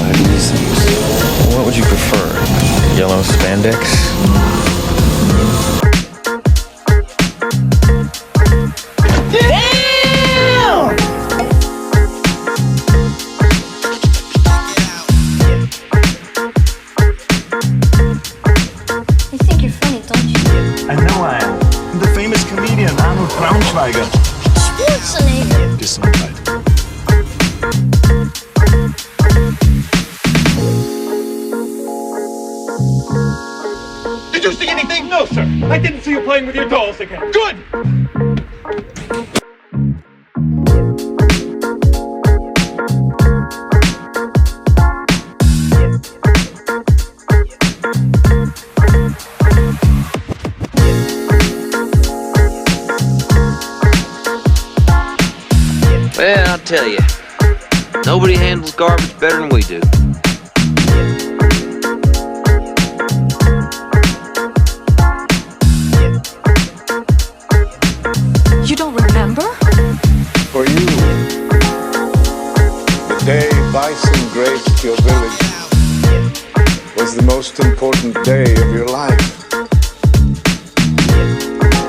ahead and use these. What would you prefer? Yellow spandex? Did you see anything? No, sir. I didn't see you playing with your dolls again. Good! Well, I'll tell you, nobody handles garbage better than we do. You don't remember? For you, the day bison graced your village was the most important day of your life.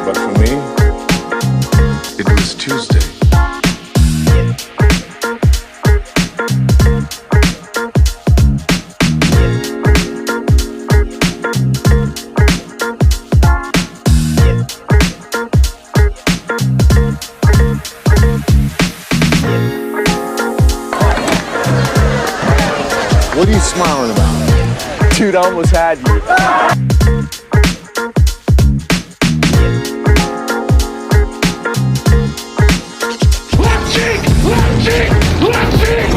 But for me, it was Tuesday. What are you smiling about? Dude, I almost had you. Left cheek! Left cheek! Left cheek!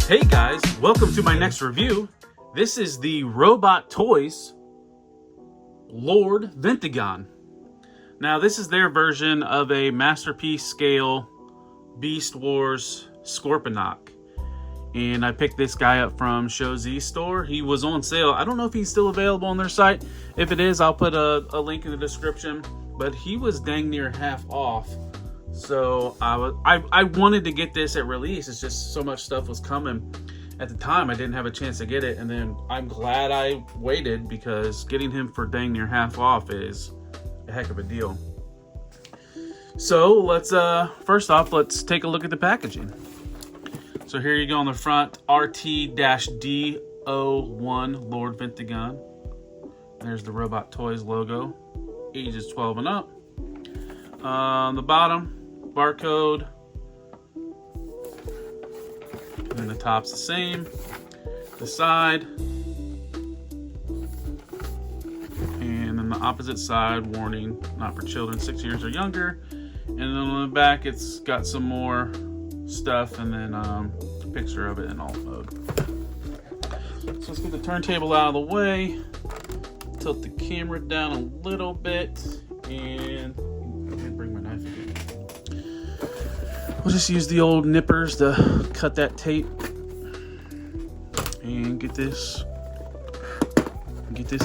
Hey guys, welcome to my next review. This is the Robot Toys Lord Venatagon. Now this is their version of a masterpiece scale Beast Wars Scorponok. And I picked this guy up from Show Z store. He was on sale. I don't know if he's still available on their site. If it is, I'll put a link in the description. But he was dang near half off. So I wanted to get this at release. It's just so much stuff was coming. At the time, I didn't have a chance to get it. And then I'm glad I waited because getting him for dang near half off is a heck of a deal. So let's, first off, let's take a look at the packaging. So here you go on the front, RT-DO1 Lord Venatagon. There's the Robot Toys logo, ages 12 and up. On the bottom, barcode, and the top's the same. The side, and then the opposite side, warning, not for children 6 years or younger. And then on the back, it's got some more stuff, and then a picture of it in alt mode. So let's get the turntable out of the way, tilt the camera down a little bit, and bring my knife again. We'll just use the old nippers to cut that tape and get this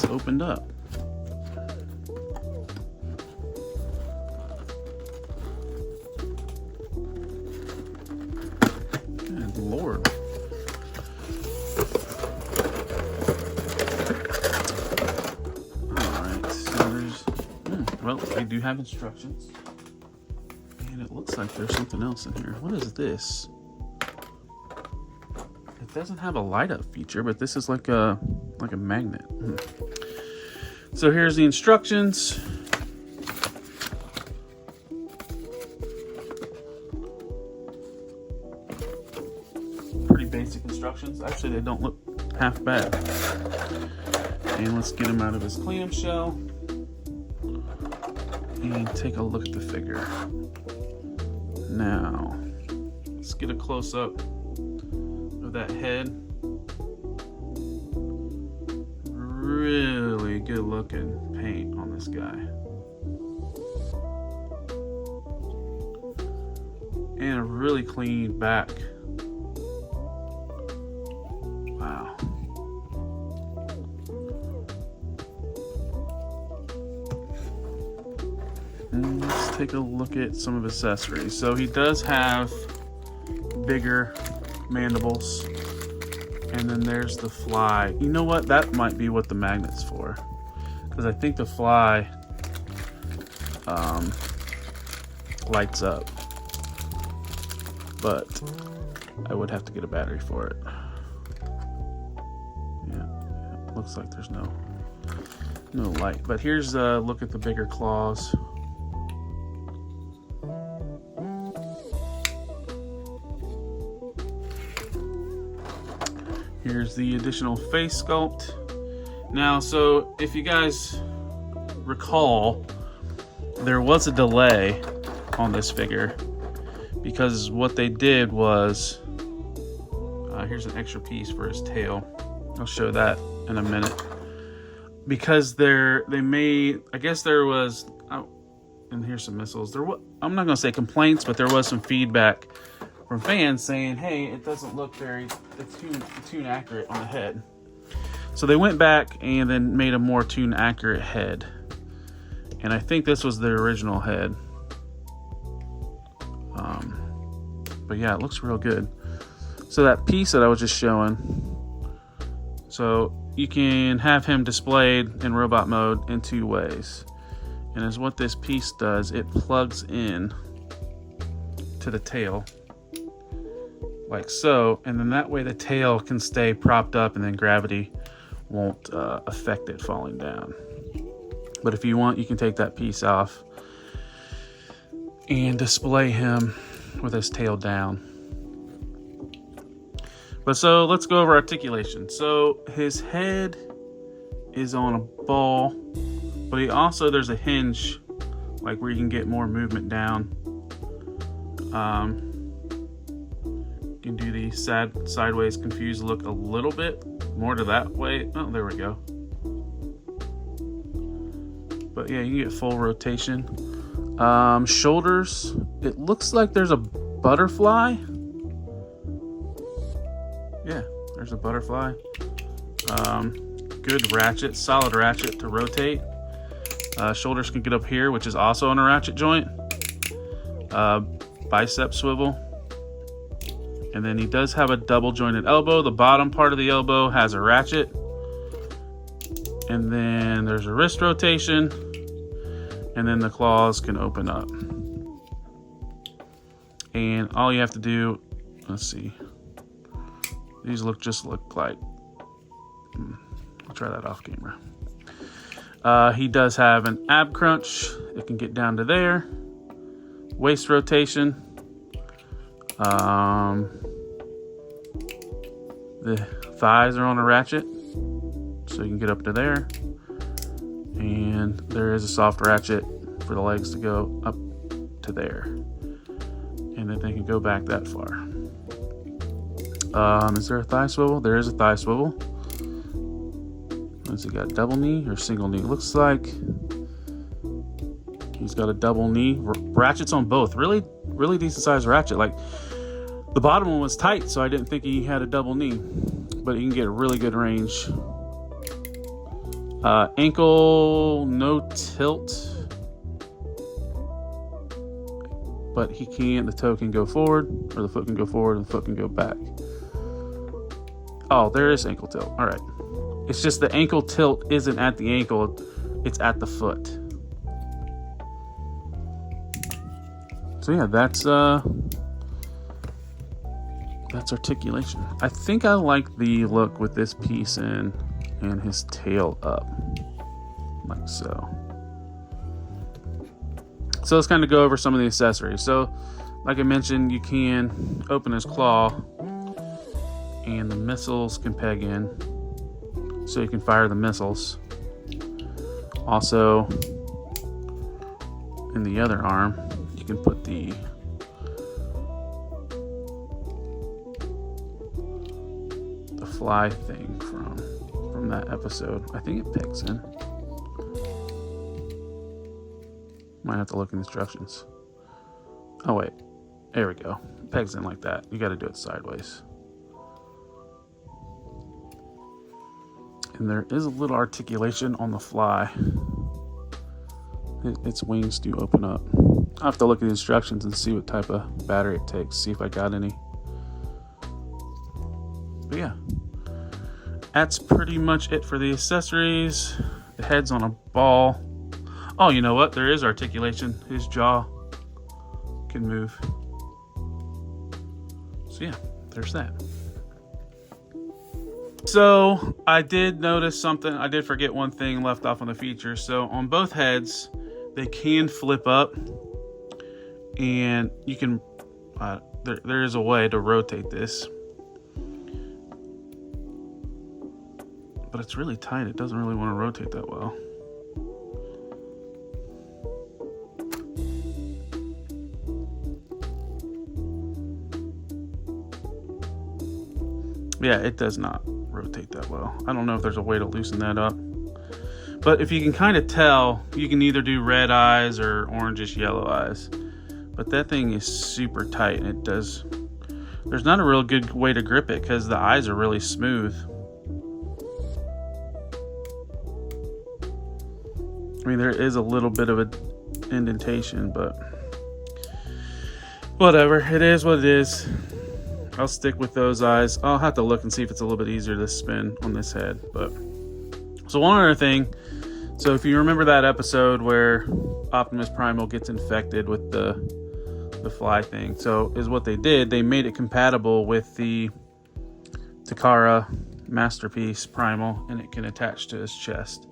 opened up. Good Lord. Alright, so there's well, they do have instructions. And it looks like there's something else in here. What is this? It doesn't have a light up feature, but this is like a magnet. So here's the instructions. Pretty basic instructions. Actually, they don't look half bad. And let's get him out of his clamshell. and take a look at the figure. Now, let's get a close-up of that head. Really good looking paint on this guy. And a really clean back. Wow. And let's take a look at some of his accessories. So he does have bigger mandibles. And then there's the fly. You know what? That might be what the magnet's for. Because I think the fly lights up. But I would have to get a battery for it. Yeah, looks like there's no light. But here's a look at the bigger claws. Here's the additional face sculpt. Now, so if you guys recall, there was a delay on this figure because what they did was, here's an extra piece for his tail. I'll show that in a minute. Because they made, I guess there was, and here's some missiles. I'm not gonna say complaints, but there was some feedback from fans saying, hey, it doesn't look it's too accurate on the head. So they went back and then made a more tune accurate head. And I think this was the original head. But yeah, it looks real good. So that piece that I was just showing, so you can have him displayed in robot mode in two ways. And as what this piece does, it plugs in to the tail. Like so, and then that way the tail can stay propped up and then gravity won't affect it falling down. But if you want, you can take that piece off and display him with his tail down. But so let's go over articulation. So his head is on a ball, but there's a hinge, like where you can get more movement down. You can do the sideways confused look a little bit more to that way. Oh, there we go. But yeah, you can get full rotation. Shoulders, it looks like there's a butterfly. Yeah, there's a butterfly. Good ratchet, solid ratchet to rotate. Shoulders can get up here, which is also on a ratchet joint. Bicep swivel. And then he does have a double jointed elbow. The bottom part of the elbow has a ratchet. And then there's a wrist rotation. And then the claws can open up. And all you have to do, let's see. These just look like, I'll try that off camera. He does have an ab crunch. It can get down to there. Waist rotation. The thighs are on a ratchet, so you can get up to there. And there is a soft ratchet for the legs to go up to there. And then they can go back that far. Is there a thigh swivel? There is a thigh swivel. Has he got double knee or single knee? Looks like he's got a double knee. Ratchets on both. Really, really decent sized ratchet. Like the bottom one was tight, so I didn't think he had a double knee. But you can get a really good range. Ankle, no tilt. But the toe can go forward, or the foot can go forward, and the foot can go back. Oh, there is ankle tilt. All right. It's just the ankle tilt isn't at the ankle, it's at the foot. So yeah, that's articulation. I think I like the look with this piece in and his tail up, like so. So let's kind of go over some of the accessories. So, like I mentioned, you can open his claw, and the missiles can peg in, so you can fire the missiles. Also, in the other arm, you can put the fly thing from that episode. I think it pegs in. Might have to look in instructions. Oh wait, there we go. Pegs in like that. You got to do it sideways. And there is a little articulation on the fly. Its wings do open up. I'll have to look at the instructions and see what type of battery it takes, see if I got any. But yeah, that's pretty much it for the accessories. The head's on a ball. Oh, you know what? There is articulation. His jaw can move. So yeah, there's that. So I did notice something. I did forget one thing left off on the features. So on both heads, they can flip up, and you can there is a way to rotate this, but it's really tight. It doesn't really want to rotate that well. Yeah, it does not rotate that well. I don't know if there's a way to loosen that up. But if you can kind of tell, you can either do red eyes or orangish yellow eyes. But that thing is super tight, and there's not a real good way to grip it because the eyes are really smooth. I mean, there is a little bit of an indentation, but whatever. It is what it is. I'll stick with those eyes. I'll have to look and see if it's a little bit easier to spin on this head. But so one other thing. So if you remember that episode where Optimus Primal gets infected with the fly thing, so is what they did. They made it compatible with the Takara Masterpiece Primal, and it can attach to his chest.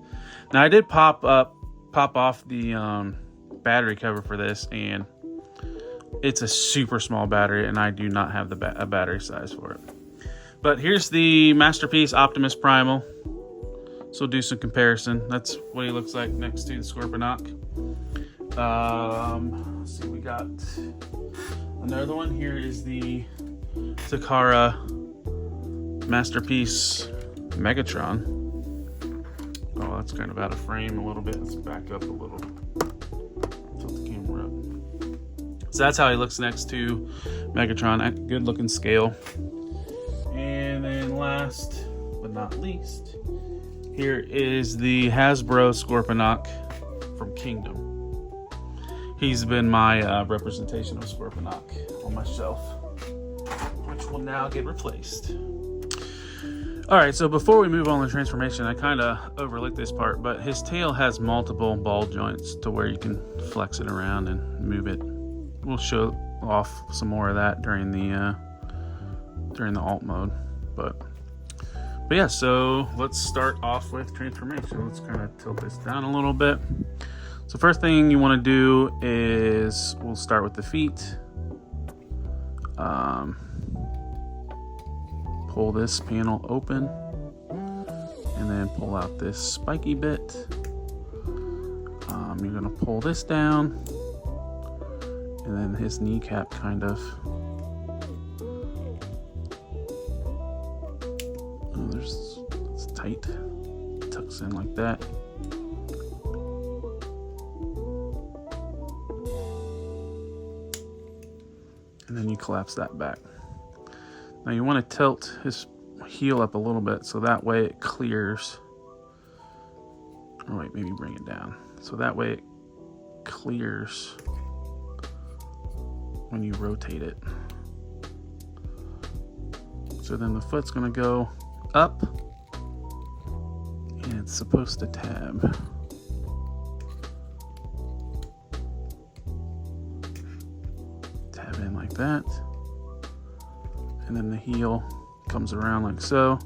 Now I did pop off the battery cover for this, and it's a super small battery, and I do not have a battery size for it. But here's the Masterpiece Optimus Primal. So we'll do some comparison. That's what he looks like next to the Scorponok. Let's see, we got another one. Here is the Takara Masterpiece Megatron. Oh, that's kind of out of frame a little bit. Let's back up a little. Tilt the camera up. So that's how he looks next to Megatron. Good looking scale. And then last but not least, here is the Hasbro Scorponok from Kingdom. He's been my representation of Scorponok on my shelf, which will now get replaced. Alright, so before we move on to transformation, I kind of overlooked this part, but his tail has multiple ball joints to where you can flex it around and move it. We'll show off some more of that during the alt mode. But yeah, so let's start off with transformation. Let's kind of tilt this down a little bit. So first thing you want to do is we'll start with the feet. Pull this panel open and then pull out this spiky bit. You're going to pull this down, and then his kneecap kind of it's tight, tucks in like that. And then you collapse that back. Now you want to tilt his heel up a little bit so that way it clears. Or wait, maybe bring it down. So that way it clears when you rotate it. So then the foot's going to go up, and it's supposed to tab. Tab in like that. And then the heel comes around like so.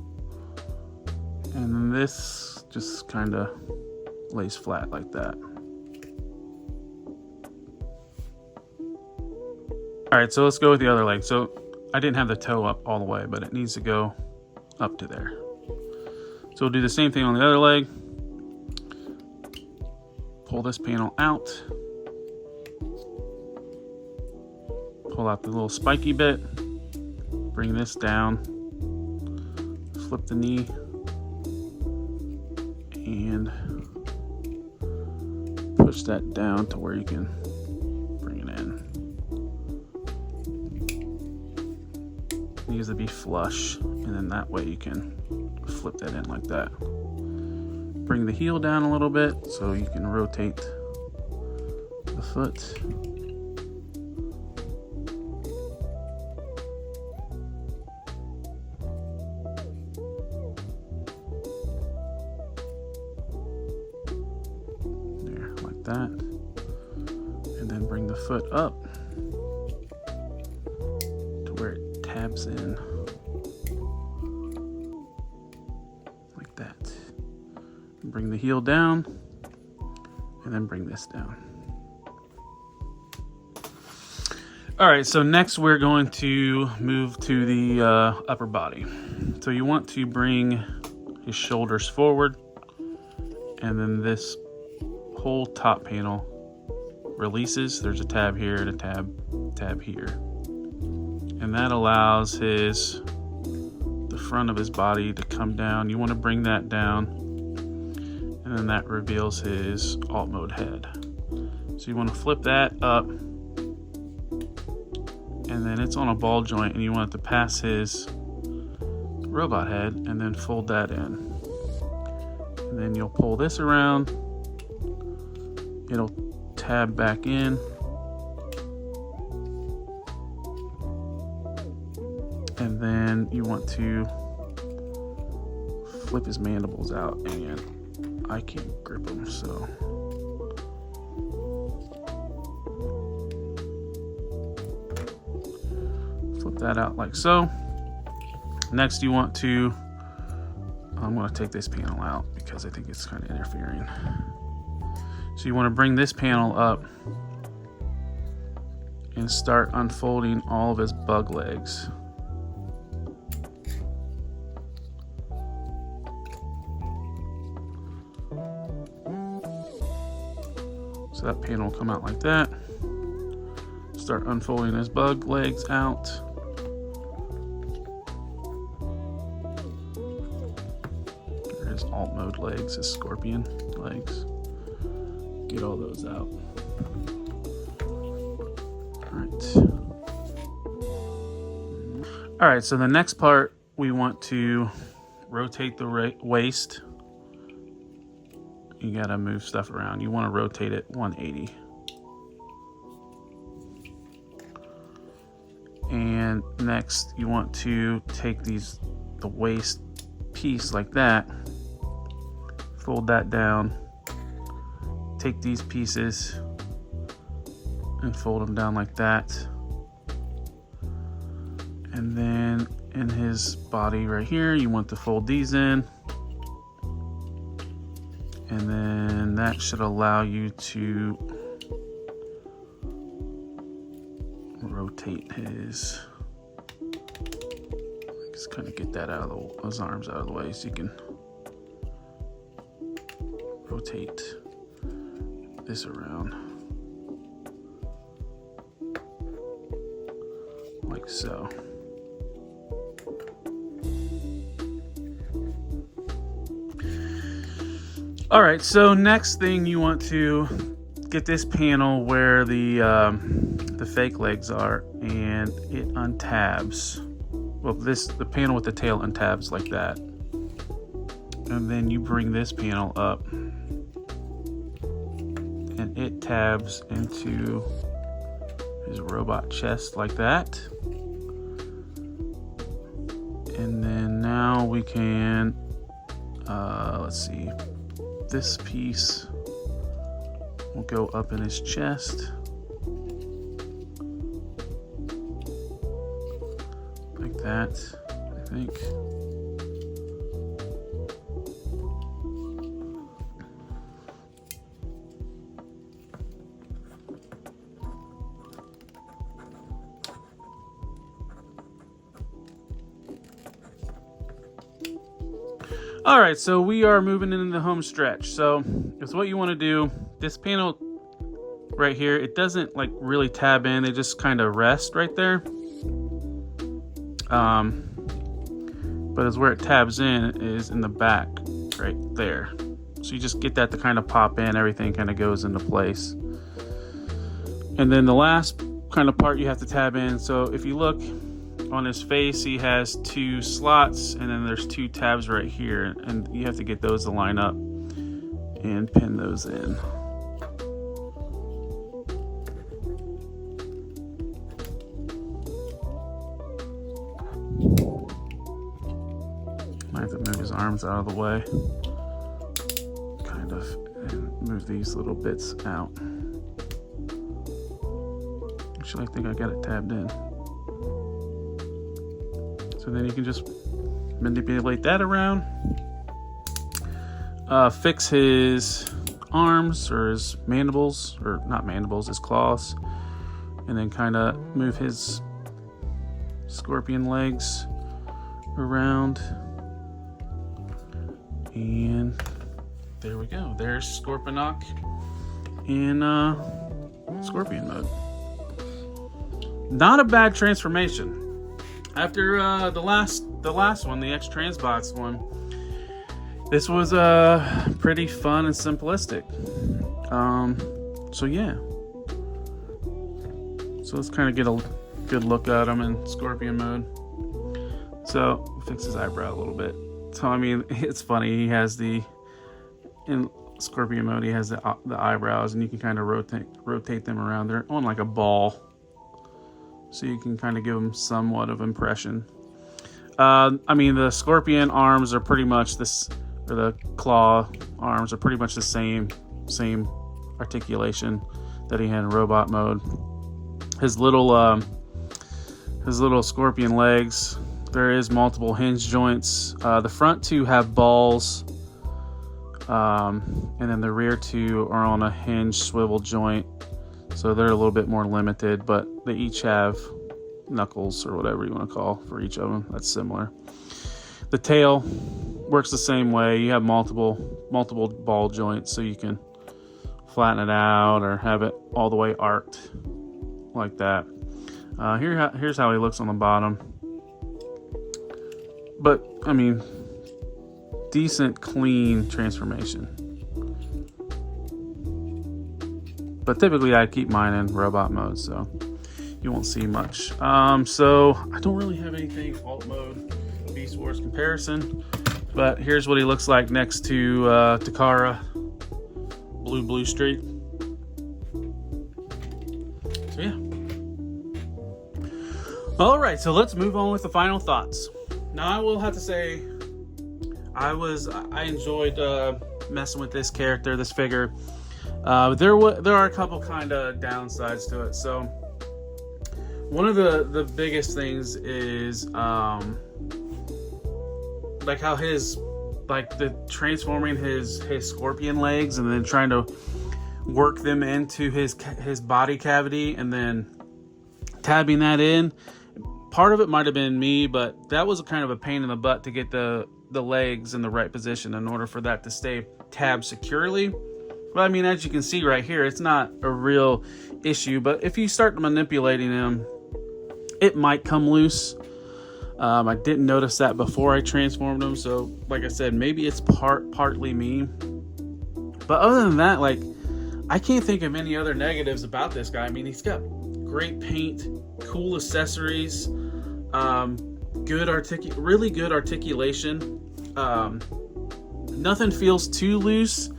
And then this just kind of lays flat like that. Alright, so let's go with the other leg. So I didn't have the toe up all the way, but it needs to go up to there. So we'll do the same thing on the other leg. Pull this panel out. pull out the little spiky bit, bring this down, flip the knee, and push that down to where you can bring it in. It needs to be flush, and then that way you can flip that in like that. Bring the heel down a little bit so you can rotate the foot. There, like that. And then bring the foot up to where it tabs in. Like that. Bring the heel down, and then bring this down. All right, so next we're going to move to the upper body. So you want to bring his shoulders forward, and then this whole top panel releases. There's a tab here and a tab here. And that allows the front of his body to come down. You want to bring that down. And then that reveals his alt mode head. So you want to flip that up, and then it's on a ball joint, and you want it to pass his robot head, and then fold that in. And then you'll pull this around, it'll tab back in, and then you want to flip his mandibles out, and I can't grip them, so flip that out like so. Next you want to, I'm going to take this panel out because I think it's kind of interfering. So you want to bring this panel up and start unfolding all of his bug legs. So that panel will come out like that. Start unfolding his bug legs out. There's alt mode legs, his scorpion legs. Get all those out. All right, so the next part, we want to rotate the waist. You gotta move stuff around. You want to rotate it 180. And next you want to take the waist piece like that, fold that down, take these pieces and fold them down like that. And then in his body right here, you want to fold these in. And then that should allow you to rotate his, just kind of get that out of his arms out of the way so you can rotate this around like so. All right, so next thing you want to get this panel where the fake legs are, and it untabs. Well, the panel with the tail untabs like that. And then you bring this panel up, and it tabs into his robot chest like that. And then now we can, let's see. This piece will go up in his chest like that, I think. All right, so we are moving into the home stretch. So it's what you want to do. This panel right here, it doesn't like really tab in. They just kind of rest right there. But is where it tabs in is in the back right there. So you just get that to kind of pop in. Everything kind of goes into place. And then the last kind of part you have to tab in. So if you look on his face, he has 2 slots, and then there's 2 tabs right here, and you have to get those to line up and pin those in. Might have to move his arms out of the way, kind of, and move these little bits out. Actually, I think I got it tabbed in. So then you can just manipulate that around. Fix his arms or his mandibles, or not mandibles, his claws. And then kind of move his scorpion legs around. And there we go. There's Scorponok in scorpion mode. Not a bad transformation. After the last one, the X-Transbots one, this was pretty fun and simplistic. So yeah. So let's kind of get a good look at him in scorpion mode. So fix his eyebrow a little bit. So I mean, it's funny. He has in scorpion mode, he has the eyebrows, and you can kind of rotate them around. They're on like a ball. So you can kind of give them somewhat of impression. I mean, the scorpion arms are pretty much this, or the claw arms are pretty much the same articulation that he had in robot mode. His little scorpion legs, there is multiple hinge joints. The front 2 have balls, and then the rear 2 are on a hinge swivel joint. So they're a little bit more limited, but they each have knuckles or whatever you want to call for each of them. That's similar. The tail works the same way. You have multiple ball joints, so you can flatten it out or have it all the way arced like that. Here's how he looks on the bottom. But I mean, decent, clean transformation. But typically I keep mine in robot mode, so you won't see much. So I don't really have anything alt mode Beast Wars comparison, but here's what he looks like next to Takara Blue Streak. So yeah. All right, so let's move on with the final thoughts. Now I will have to say, I enjoyed messing with this character, this figure. There are a couple kind of downsides to it. So one of the biggest things is like how transforming his scorpion legs and then trying to work them into his body cavity and then tabbing that in. Part of it might have been me, but that was kind of a pain in the butt to get the legs in the right position in order for that to stay tabbed securely. Well, I mean, as you can see right here, it's not a real issue, but if you start manipulating them, it might come loose. I didn't notice that before I transformed them, so like I said, maybe it's partly me. But other than that, like, I can't think of any other negatives about this guy. I mean, he's got great paint, cool accessories, really good articulation. Nothing feels too loose.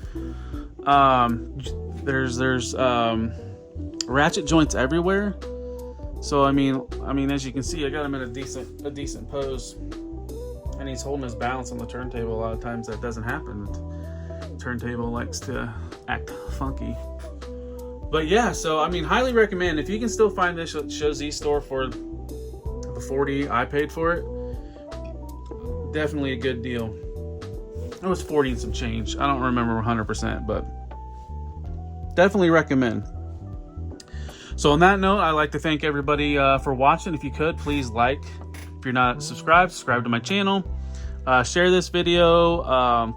There's ratchet joints everywhere. So I mean, as you can see, I got him in a decent pose, and he's holding his balance on the turntable. A lot of times that doesn't happen. The turntable likes to act funky. But yeah, so I mean, highly recommend if you can still find this Show Z store for the $40 I paid for it. Definitely a good deal. It was 40 and some change. I don't remember 100%, but definitely recommend. So on that note, I'd like to thank everybody for watching. If you could, please like. If you're not subscribe to my channel. Share this video,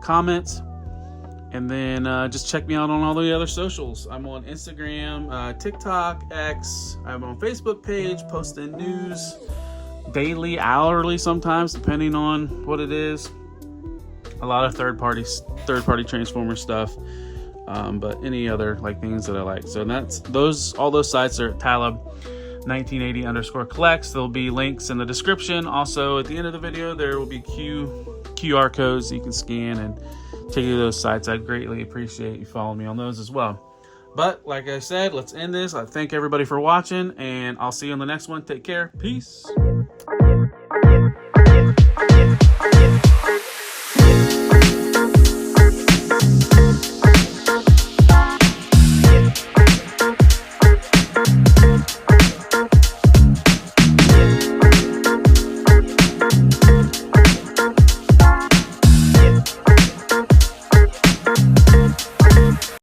comment, And then just check me out on all the other socials. I'm on Instagram, TikTok, X. I'm on Facebook page, posting news daily, hourly sometimes, depending on what it is. A lot of third-party Transformer stuff, but any other like things that I like. So that's all those sites are at Talib1980_collects. There'll be links in the description. Also, at the end of the video, there will be QR codes you can scan and take you to those sites. I'd greatly appreciate you following me on those as well. But like I said, let's end this. I thank everybody for watching, and I'll see you on the next one. Take care. Peace.